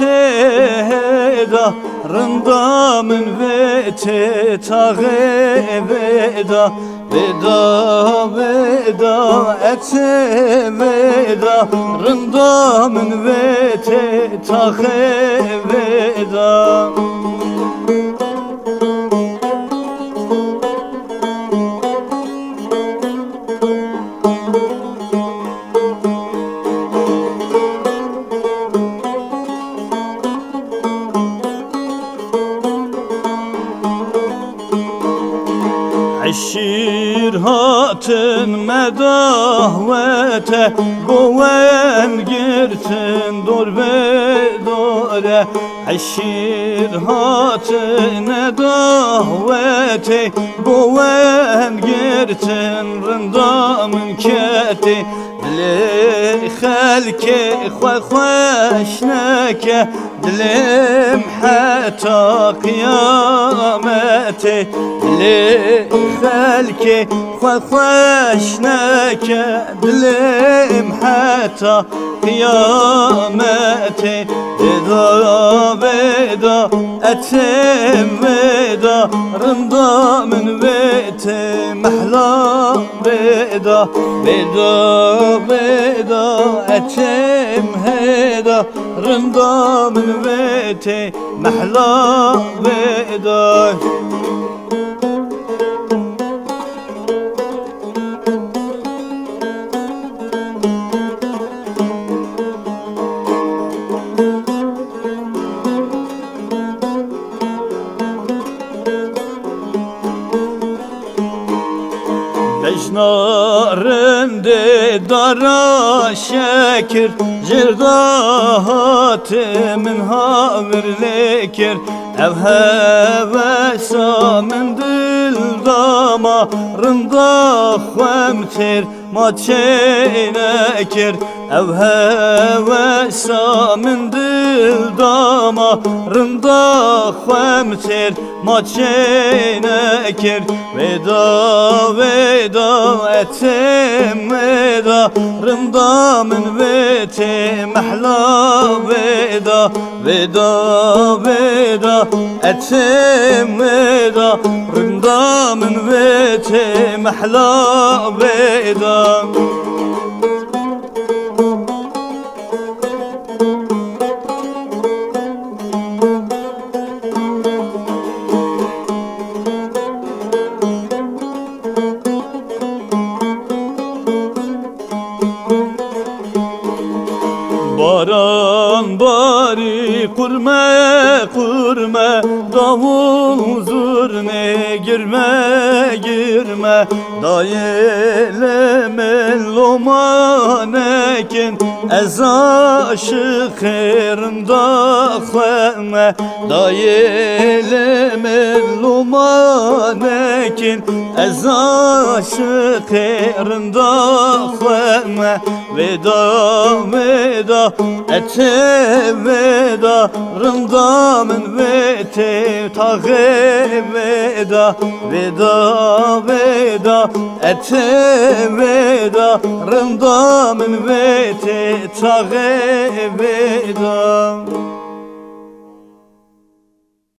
eteda rında min vete tağı veda veda veda ete veda rında min vete tağı veda. عشیر هاتن مداوته گوین گرتن دور به دوره عشیر هاتن مداوته گوین گرتن رندامن کتی دلی خلکی خوشنکه دلم حتی قیامته دلی خلکی خوشنکه دلم حتی قیامته ودا ودا اتم ودا رندا من ویته محلا ودا ودا ودا اتم هدا رندا من ویته محلا ودا. Bejnarende dara şekir Cirdahatı min havir lekir Ev hevesa min dil dama Rında khemtir ma çeynekir Ev hevesa min dil dama Rında khemtir ma çeynekir Veda veda etim veda Rında min vete mahla veda Veda veda etim veda Rında min vete mahla veda. Baran bari kurme kurme davul zurne girme girme dayelemen lomanekin ez aşıkırımda kheme dayelemen lomanekin ez aşıkırımda kheme veda veda ete veda rında min vete tağı veda veda veda ete veda rında min vete tağı veda.